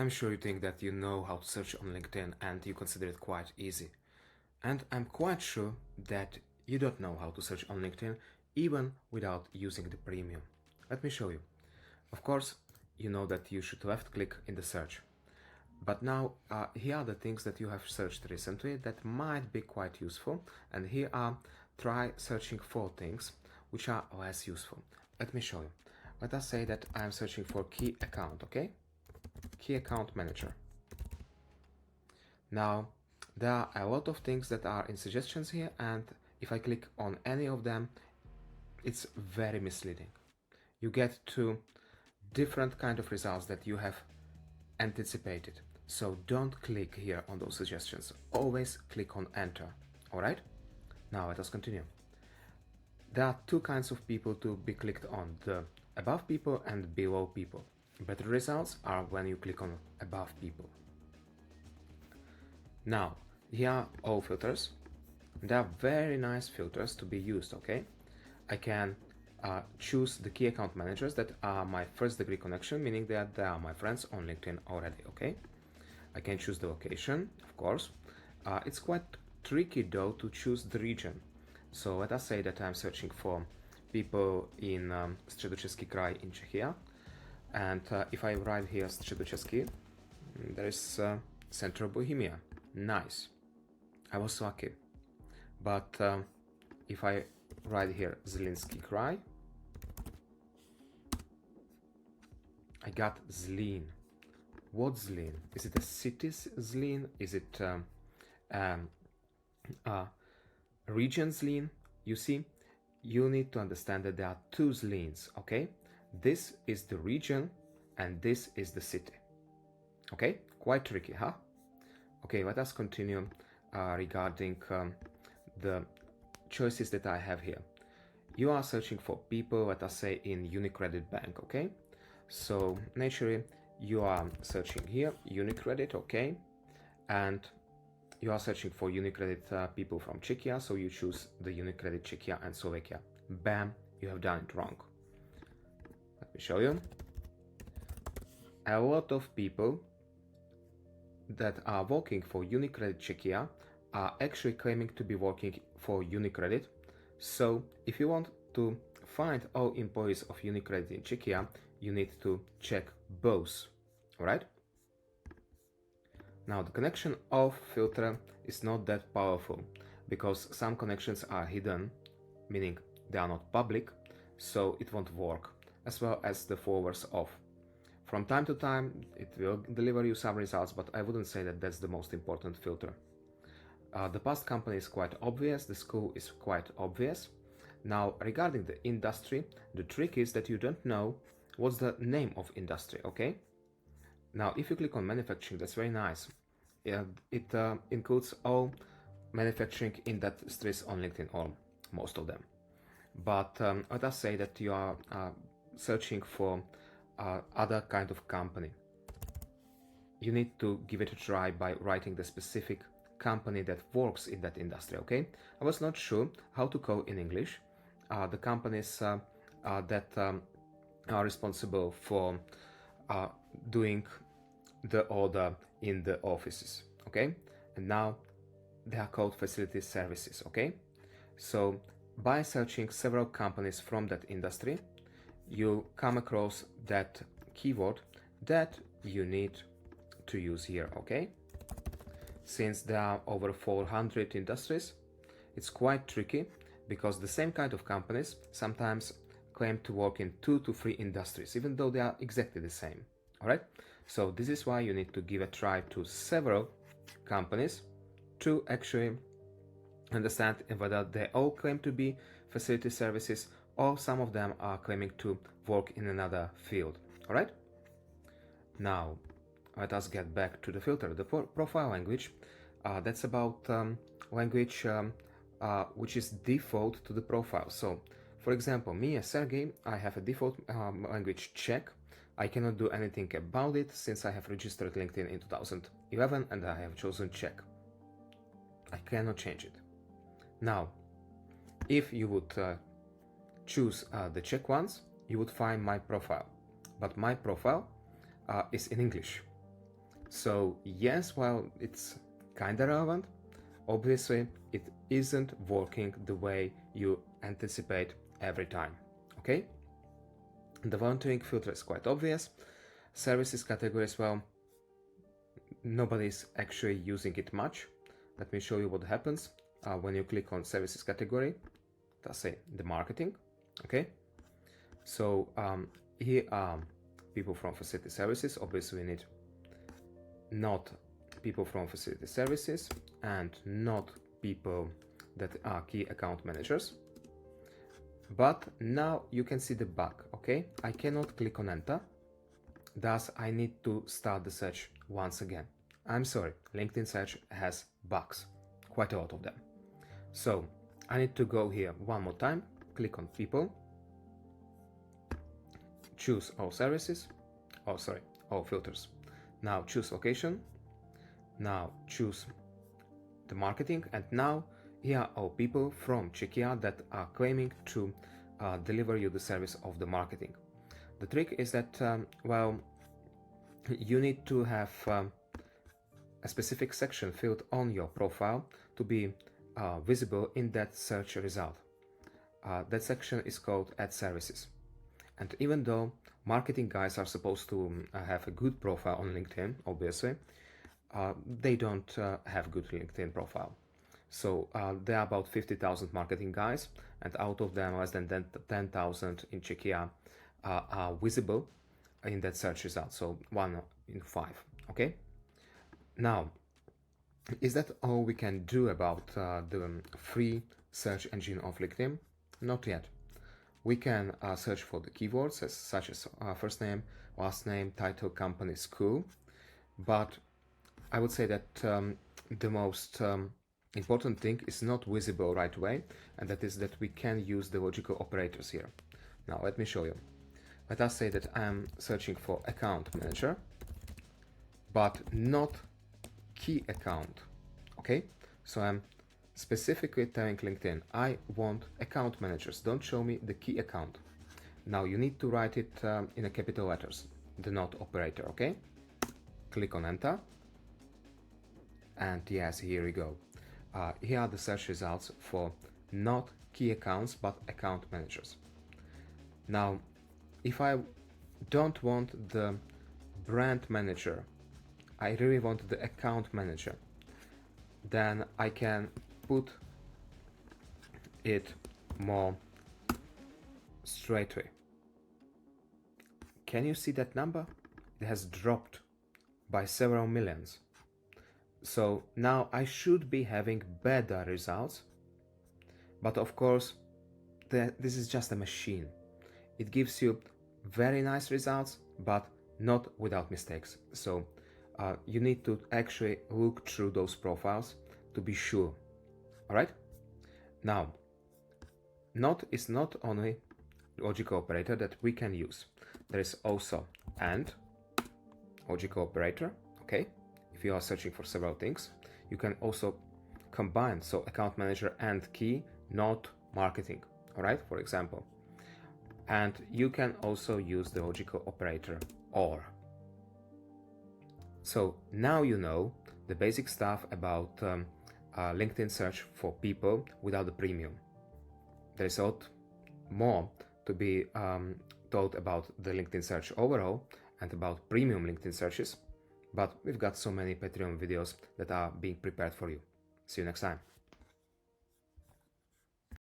I'm sure you think that you know how to search on LinkedIn and you consider it quite easy. And I'm quite sure that you don't know how to search on LinkedIn even without using the premium. Let me show you. Of course, you know that you should left click in the search. But now, here are the things that you have searched recently that might be quite useful. And here are try searching for things which are less useful. Let me show you. Let us say that I'm searching for key account, okay? Key account manager. Now, there are a lot of things that are in suggestions here, and if I click on any of them, it's very misleading. You get to different kind of results that you have anticipated. So don't click here on those suggestions. Always click on enter. All right? Now let us continue. There are two kinds of people to be clicked on, the above people and below people. Better results are when you click on above people. Now, here are all filters. They are very nice filters to be used, okay? I can choose the key account managers that are my first degree connection, meaning that they are my friends on LinkedIn already, okay? I can choose the location, of course. It's quite tricky though to choose the region. So let us say that I'm searching for people in Středočeský kraj in Czechia. And if I write here Středočeský, there is Central Bohemia. Nice. I was lucky. But if I write here Zlínský kraj, I got Zlín. What Zlín? Is it a city's Zlín? Is it region Zlín? You see, you need to understand that there are two Zlíns, okay? This is the region and this is the city. Okay? Quite tricky, huh? Okay, let us continue regarding the choices that I have here. You are searching for people, let us say, in UniCredit Bank, okay? So naturally, you are searching here, UniCredit, okay? And you are searching for UniCredit people from Czechia, so you choose the UniCredit Czechia and Slovakia. Bam, you have done it wrong. Let me show you. A lot of people that are working for UniCredit Czechia are actually claiming to be working for UniCredit. So if you want to find all employees of UniCredit in Czechia, you need to check both, alright? Now the connection of filter is not that powerful because some connections are hidden, meaning they are not public, so it won't work, as well as the followers off. From time to time it will deliver you some results, but I wouldn't say that that's the most important filter. The past company is quite obvious, the school is quite obvious. Now regarding the industry, the trick is that you don't know what's the name of industry, okay? Now if you click on manufacturing, that's very nice. It includes all manufacturing industries on LinkedIn, or most of them. But let us say that you are searching for other kind of company. You need to give it a try by writing the specific company that works in that industry, okay? I was not sure how to call in English the companies that are responsible for doing the order in the offices, okay? And now they are called facility services, okay? So by searching several companies from that industry, you come across that keyword that you need to use here, okay? Since there are over 400 industries, it's quite tricky because the same kind of companies sometimes claim to work in 2 to 3 industries, even though they are exactly the same, alright? So this is why you need to give a try to several companies to actually understand whether they all claim to be facility services or some of them are claiming to work in another field, alright? Now, let us get back to the filter. The profile language, that's about language which is default to the profile. So, for example, me as Sergey, I have a default language Czech. I cannot do anything about it since I have registered LinkedIn in 2011 and I have chosen Czech. I cannot change it. Now, if you would choose the Czech ones, you would find my profile. But my profile is in English. So yes, while it's kinda relevant, obviously it isn't working the way you anticipate every time, okay? The volunteering filter is quite obvious. Services category as well, nobody's actually using it much. Let me show you what happens when you click on services category. Let's say the marketing, okay? So here are people from facility services. Obviously we need not people from facility services and not people that are key account managers. But now you can see the bug, okay? I cannot click on enter, thus I need to start the search once again. I'm sorry, LinkedIn search has bugs, quite a lot of them. So I need to go here one more time, click on people, choose all services, all filters. Now choose location, now choose the marketing, and now here are all people from Czechia that are claiming to deliver you the service of the marketing. The trick is that, well, you need to have a specific section filled on your profile to be visible in that search result. That section is called Add Services. And even though marketing guys are supposed to have a good profile on LinkedIn, obviously, they don't have good LinkedIn profile. So there are about 50,000 marketing guys, and out of them less than 10,000 in Czechia are visible in that search result. So 1 in 5, okay? Now, is that all we can do about the free search engine of LinkedIn? Not yet. We can search for the keywords such as first name, last name, title, company, school, but I would say that the most important thing is not visible right away, and that is that we can use the logical operators here. Now let me show you. Let us say that I'm searching for account manager, but not key account, okay? So I'm specifically telling LinkedIn, I want account managers, don't show me the key account. Now you need to write it in a capital letters, the not operator, okay? Click on enter. And yes, here we go. Here are the search results for not key accounts, but account managers. Now, if I don't want the brand manager, I really want the account manager, then I can put it more straightway. Can you see that number? It has dropped by several millions. So now I should be having better results, but of course this is just a machine. It gives you very nice results, but not without mistakes. So you need to actually look through those profiles to be sure. All right? Now, not is not only logical operator that we can use. There is also and logical operator, okay? If you are searching for several things, you can also combine, so account manager and key, not marketing, all right, for example. And you can also use the logical operator or. So now you know the basic stuff about LinkedIn search for people without the premium. There is a lot more to be told about the LinkedIn search overall and about premium LinkedIn searches, but we've got so many Patreon videos that are being prepared for you. See you next time.